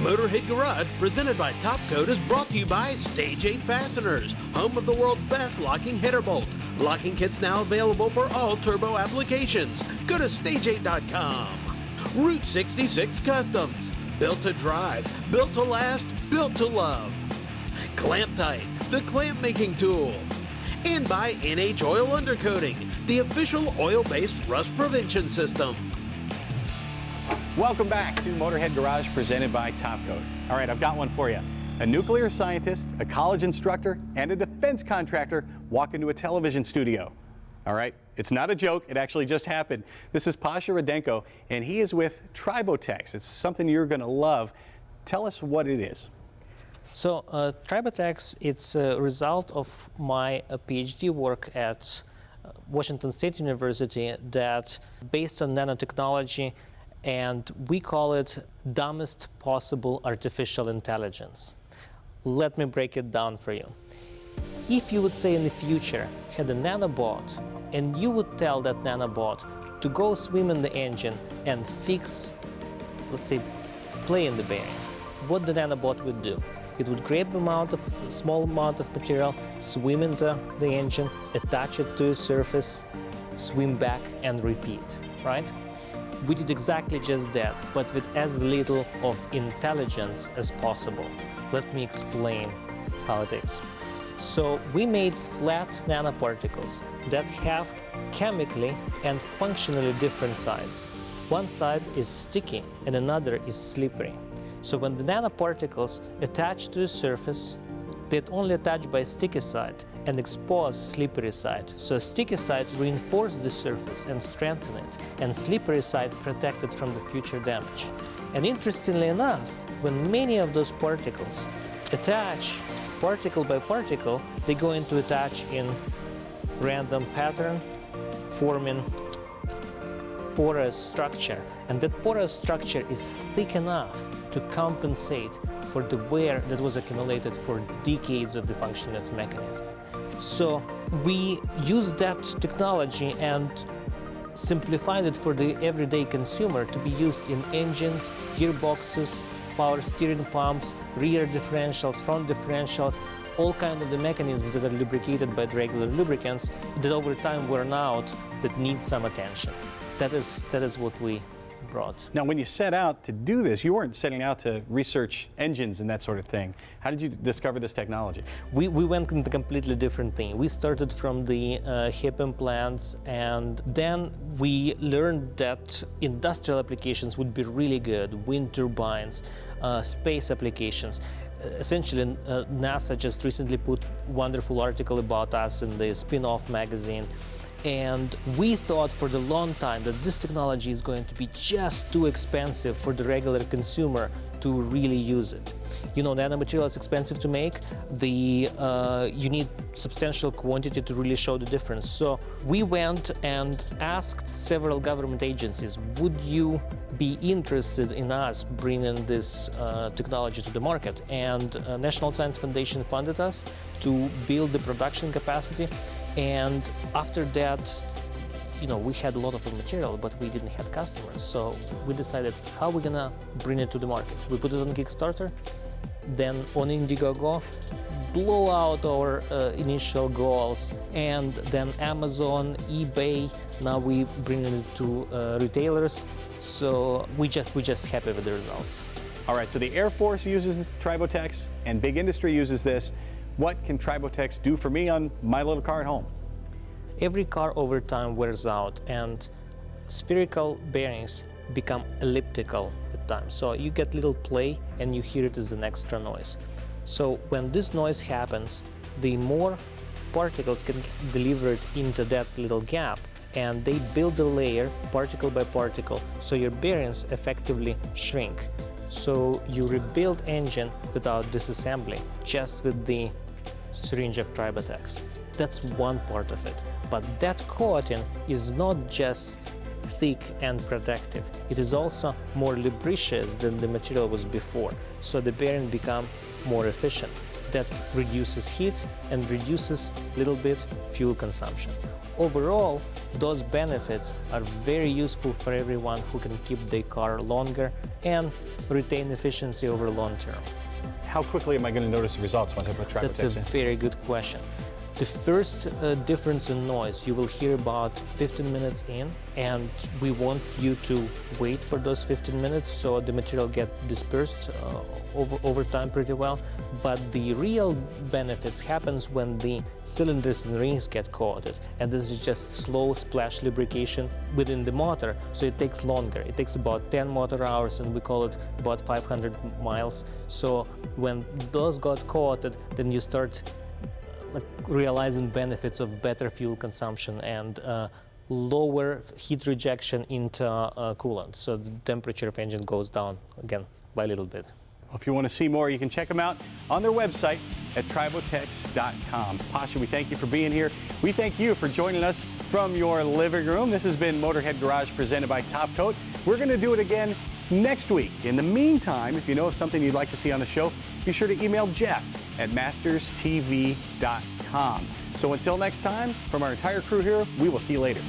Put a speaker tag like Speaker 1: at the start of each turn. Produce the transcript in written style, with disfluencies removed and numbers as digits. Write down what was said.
Speaker 1: Motorhead Garage, presented by Top Coat, is brought to you by Stage 8 Fasteners, home of the world's best locking header bolt. Locking kits now available for all turbo applications. Go to stage8.com. Route 66 Customs, built to drive, built to last, built to love. Clamp Tight, the clamp making tool. And by NH Oil Undercoating, the official oil-based rust prevention system.
Speaker 2: Welcome back to Motorhead Garage, presented by Top Coat. All right, I've got one for you. A nuclear scientist, a college instructor, and a defense contractor walk into a television studio. All right, it's not a joke, it actually just happened. This is Pasha Rudenko, and he is with Tribotex. It's something you're gonna love. Tell us what it is.
Speaker 3: So Tribotex, it's a result of my PhD work at Washington State University that based on nanotechnology, and we call it dumbest possible artificial intelligence. Let me break it down for you. If you would say in the future had a nanobot and you would tell that nanobot to go swim in the engine and fix, let's say, play in the bearing, what the nanobot would do? It would grab a small amount of material, swim into the engine, attach it to a surface, swim back and repeat, right? We did exactly just that, but with as little of intelligence as possible. Let me explain how it is. So we made flat nanoparticles that have chemically and functionally different sides. One side is sticky and another is slippery. So when the nanoparticles attach to the surface, they only attach by sticky side and expose slippery side. So sticky side reinforces the surface and strengthen it, and slippery side protect it from the future damage. And interestingly enough, when many of those particles attach particle by particle, they're going to attach in random pattern, forming porous structure. And that porous structure is thick enough to compensate for the wear that was accumulated for decades of the functioning of the mechanism. So we used that technology and simplified it for the everyday consumer to be used in engines, gearboxes, power steering pumps, rear differentials, front differentials, all kinds of the mechanisms that are lubricated by regular lubricants that over time wear out, that need some attention. That is what we brought.
Speaker 2: Now, when you set out to do this, you weren't setting out to research engines and that sort of thing. How did you discover this technology?
Speaker 3: We went into a completely different thing. We started from the hip implants, and then we learned that industrial applications would be really good, wind turbines, space applications. Essentially, NASA just recently put a wonderful article about us in the Spin-Off magazine. And we thought for the long time that this technology is going to be just too expensive for the regular consumer to really use it. You know, nanomaterial is expensive to make. You need substantial quantity to really show the difference. So we went and asked several government agencies, would you be interested in us bringing this technology to the market? And National Science Foundation funded us to build the production capacity. And after that, you know, we had a lot of material, but we didn't have customers. So we decided, how are we gonna bring it to the market? We put it on Kickstarter, then on Indiegogo, blow out our initial goals, and then Amazon, eBay. Now we bring it to retailers. So we just happy with the results.
Speaker 2: All right, so the Air Force uses Tribotex, and big industry uses this. What can Tribotex do for me on my little car at home?
Speaker 3: Every car over time wears out, and spherical bearings become elliptical at times. So you get little play and you hear it as an extra noise. So when this noise happens, the more particles can get delivered into that little gap, and they build a layer particle by particle, so your bearings effectively shrink. So you rebuild engine without disassembly, just with the syringe of Tribotex. That's one part of it. But that coating is not just thick and protective. It is also more lubricious than the material was before. So the bearing become more efficient. that reduces heat and reduces a little bit fuel consumption. Overall, those benefits are very useful for everyone who can keep their car longer and retain efficiency over long term.
Speaker 2: How quickly am I going to notice the results once I put Tribotex
Speaker 3: That's a
Speaker 2: in?
Speaker 3: very good question. The first difference in noise you will hear about 15 minutes in, and we want you to wait for those 15 minutes so the material gets dispersed over time pretty well. But the real benefits happens when the cylinders and rings get coated, and this is just slow splash lubrication within the motor, so it takes longer. It takes about 10 motor hours, and we call it about 500 miles. So when those got coated, then you start realizing benefits of better fuel consumption and lower heat rejection into coolant. So the temperature of engine goes down again by a little bit.
Speaker 2: Well, if you want to see more, you can check them out on their website at tribotex.com. Pasha, we thank you for being here. We thank you for joining us from your living room. This has been Motorhead Garage presented by Top Coat. We're going to do it again next week. In the meantime, if you know of something you'd like to see on the show, be sure to email Jeff at masterstv.com. So until next time, from our entire crew here, we will see you later.